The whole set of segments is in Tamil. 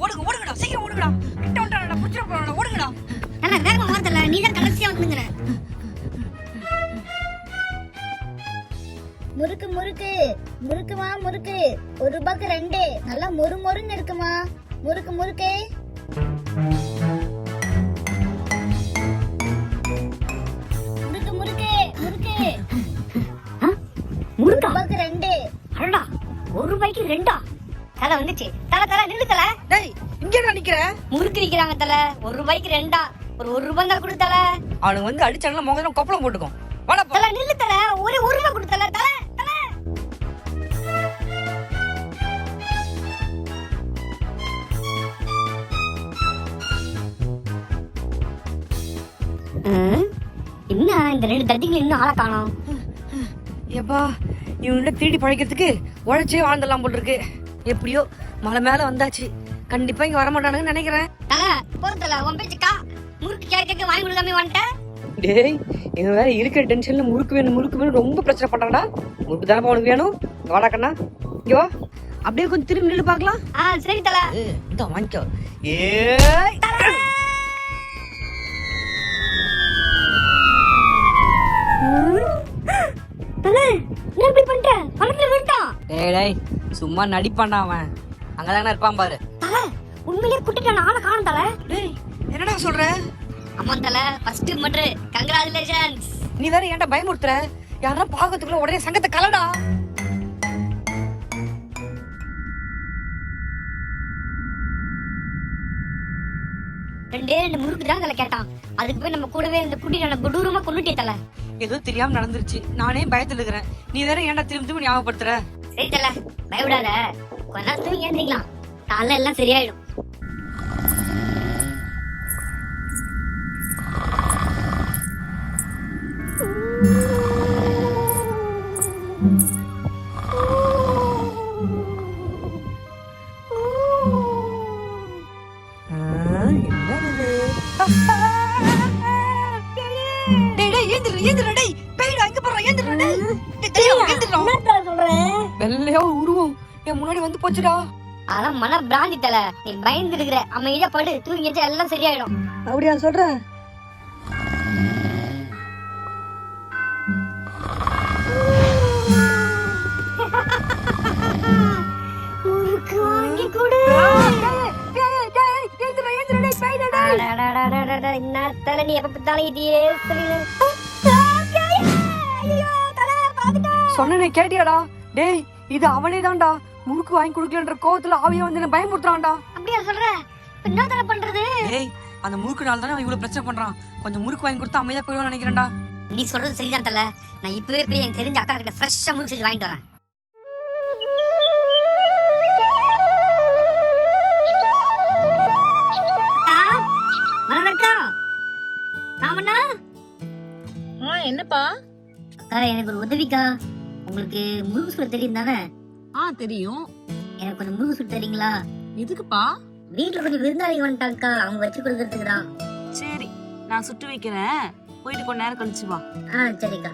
ஓடுங்க ஓடுங்கடா, சீக்கிரம் ஓடுங்கடா. கிட்ட வந்துட்டானடா, புடிச்சிர போறானடா, ஓடுங்கடா. தல வேகமா வரதல, நீ தான் கடைசியா வந்துங்கற. முறுக்கு முறுக்கு முறுக்குமா முறுக்கு, ஒரு ரூபாய்க்கு 2. நல்லா மொறு மொறுன்னு இருக்குமா. முறுக்கு முறுக்கு. முறுக்கு முறுக்கு முறுக்கு. ஒரு ரூபாய்க்கு 2. அடடா, ஒரு ரூபாய்க்கு 2. தல வந்துச்சு. தல நில்லு தல. டேய், இங்கடா நிக்கிற? முறுக்கு விக்கிறாங்க தல, ஒரு ரூபாய்க்கு 2. ஒரு 1 ரூபாய் தான் கொடு தல. அவனுக்கு வந்து அடிச்சானல முகத்துல கொப்பளம் போட்டுக்கும். வாடா போ. தல நில்லு தல, ஒரு 1 ரூபாய் கொடு தல. தல தல. என்ன இந்த 2 தட்டிகள் இன்னும் ஆள காணோம். ஏப்பா, இவன்கிட்ட திருடி பழைக்கிறதுக்கு உழைச்சே வாழ்ந்துடலாம் போல் இருக்கு. எப்படியோ மலை மேல வந்தாச்சு. கண்டிப்பா இங்க வர மாட்டானுங்கன்னு நினைக்கிறேன். தல போறதல உன் பேச்சுக்கா முறுக்கு கேக்க வாங்கி கொடுக்காம வந்துட்டேன். டேய், இவன் வேற இருக்கிற டென்ஷன்ல முறுக்கு வேணும் ரொம்ப பிரச்சனை பண்றான்டா. முறுக்கு தானே உனக்கு வேணும். வாடா கண்ணா, இங்க வா. அப்படியே கொஞ்சம் திரும்பி நின்று பார்க்கலாம். சரி தல. இந்த வாங்கிக்கோ. ஏய் தல, என்ன இப்படி பண்ற? பணத்துல விட்டான். டேய் சும்மா நடிப்பான்டா அவன். அங்கதானே இருப்பான் பாரு. தல உண்மையிலே குட்டிட்டான ஆளை காணும் தல. டேய், என்னடா சொல்ற? அம்மா தல, ஃபர்ஸ்ட் மட்ரு கங்க்ராச்சுலேஷன்ஸ். நீ வேற ஏன்டா பயமுறுத்துற? யாரா பாக்கிறதுக்குள்ள உடனே சங்கத்தை கலடா. ரெண்டே 2 முறுக்கு தான் தல கேட்டான். அதுக்கு போய் நம்ம கூடவே இந்த குட்டிட்டான கொடூரமா கொன்னுட்டே தல. ஏதோ தெரியாம நடந்துருச்சு. நானே பயத்துல இருக்கிறேன். நீ வேற ஏன்டா திரும்ப ஞாபகப்படுத்துற? சரி தல, பயப்படாத. கொஞ்ச நேரம் தூங்கி எழுந்திக்கலாம். காலைல எல்லாம் சரியாயிடும். வெள்ளையா உருவம் என் முன்னாடி வந்து போச்சுடா. அதான் மன பிராந்தி தல, நீ பயந்து இருக்கிற. அமைதியா படு, தூங்கிட்டு எல்லாம் சரியாயிடும். அப்படியா சொல்ற? முறுக்கு வாங்கி கொடு. என்ன தல, நீ எப்ப பார்த்தாலும் இதையே சொல்லு. சொன்னனே கேட்டியாடா? டேய், இது அவனே தான்டா. முறுக்கு வாங்கி குடுக்கலன்ற கோவத்துல ஆவியா வந்து பயமுறுத்துறான்டா. அப்படியா சொல்ற? என்ன தல பண்றது? டேய், அந்த முறுக்கு நாள் தானே அவன் இவ்வளவு பிரச்சனை பண்றான். கொஞ்சம் முறுக்கு வாங்கி கொடுத்தா அமைதியா போயிடுவான்னு நினைக்கிறேன்டா. நீ சொல்றது சரிதான் தல. நான் இப்பவே போய் எனக்கு தெரிஞ்ச அக்கா கிட்ட ஃப்ரெஷ்ஷா முறுக்கு செஞ்சு வாங்கிட்டு வரேன். என்னப்பா? அக்கா, எனக்கு ஒரு உதவிக்கா. உங்களுக்கு முறுக்கு சுட தெரியும் தானே? தெரியும். எனக்கு கொஞ்சம் முறுக்கு சுட தெரியுங்களா? எதுக்குப்பா? வீட்டுல கொஞ்சம் விருந்தாளிங்க வந்துட்டாங்கக்கா, அவங்க வச்சு கொடுக்கறதுக்கு தான். சரி, நான் சுட்டு வைக்கிறேன். போயிட்டு கொஞ்ச நேரம் கழிச்சு வா. சரிக்கா.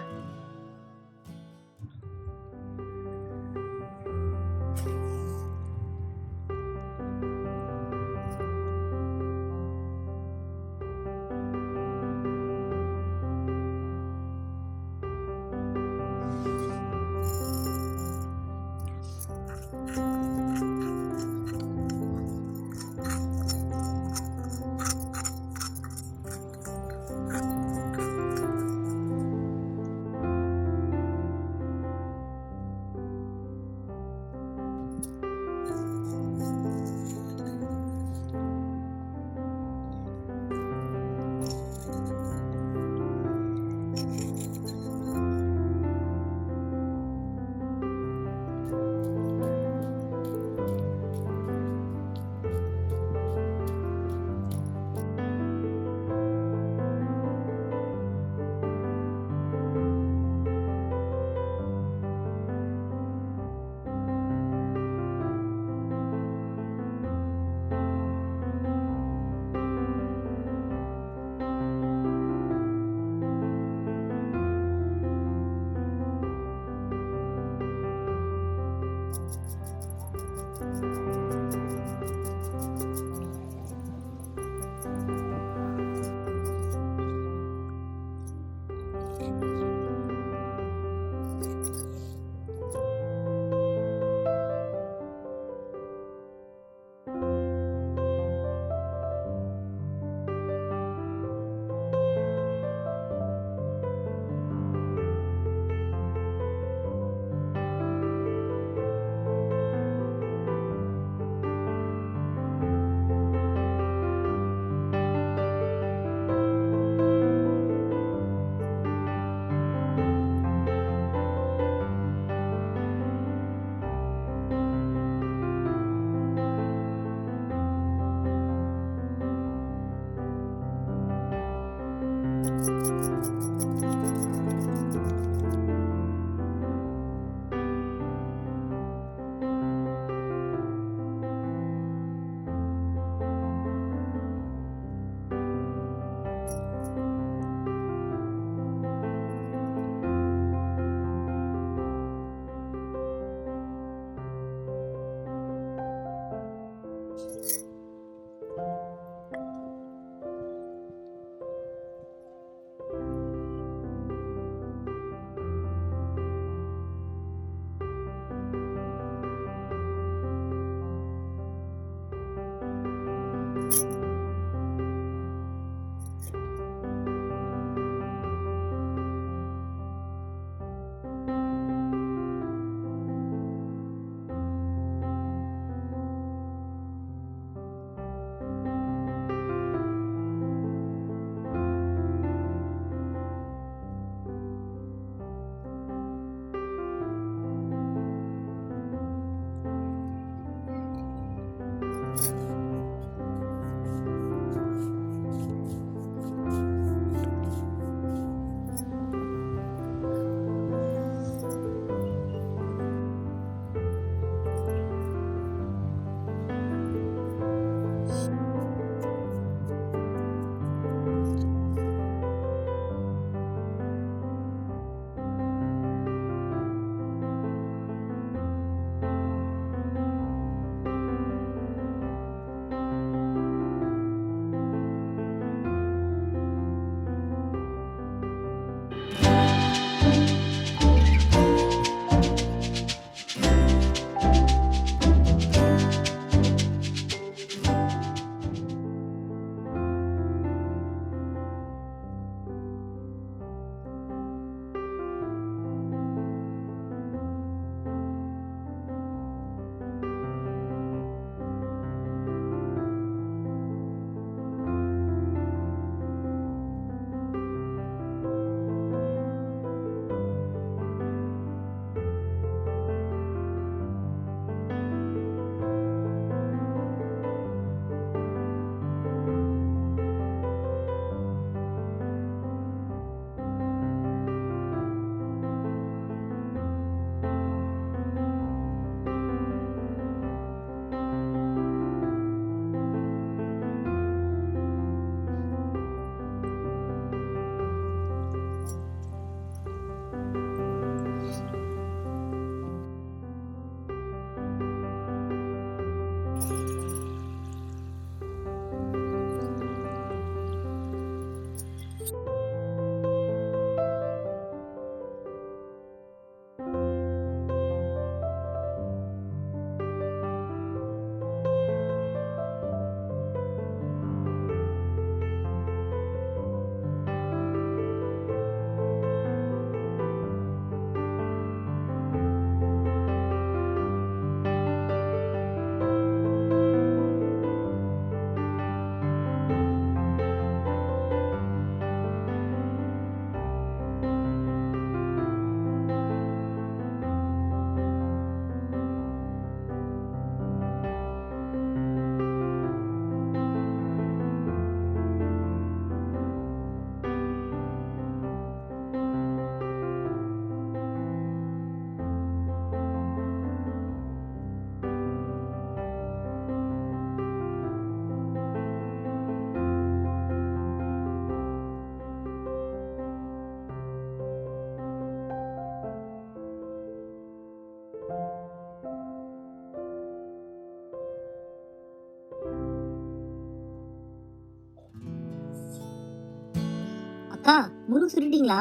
அக்கா முறுக்கு சுட்டுட்டீங்களா?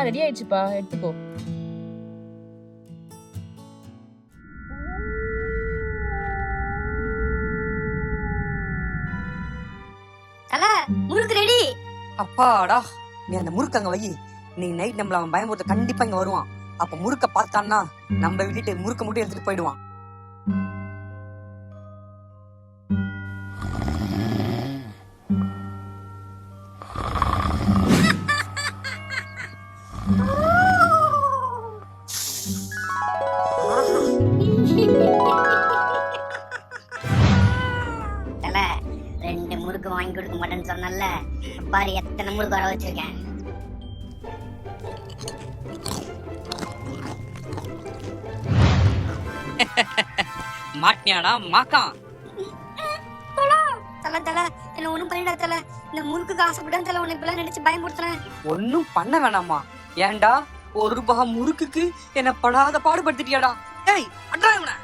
ரெடி ஆயிடுச்சுப்பா, எடுத்துக்கோ. தல முறுக்கு ரெடி. அப்பாடா, நீ அந்த முறுக்கு அங்க வை. இன்னைக்கு நைட் நம்மள அவன் பயமுறுத்த கண்டிப்பா இங்க வருவான். அப்ப முறுக்க பார்த்தான்னா நம்ம விட்டுட்டு முறுக்க மட்டும் எடுத்துட்டு போயிடுவான். தல 2 முறுக்கு வாங்கி கொடுக்க மாட்டேன்னு சொன்னல, பாரு எத்தனை முறுக்கு வர வச்சிருக்கேன். மாட்டியாடா மாக்கான். தல தல என்ன ஒண்ணும் பண்ணிடா தல. இந்த முறுக்குக்கு ஆசைப்பட்டேன் தல, உன்னை இப்பெல்லாம் நினைச்சு பயமுறுத்துறேன். ஒன்னும் பண்ண வேணாமா. ஏன்டா 1 ரூபாய் முறுக்குக்கு என்ன படாத பாடுபடுத்திட்டியாடா. ஏய் அட்ரா இவனை.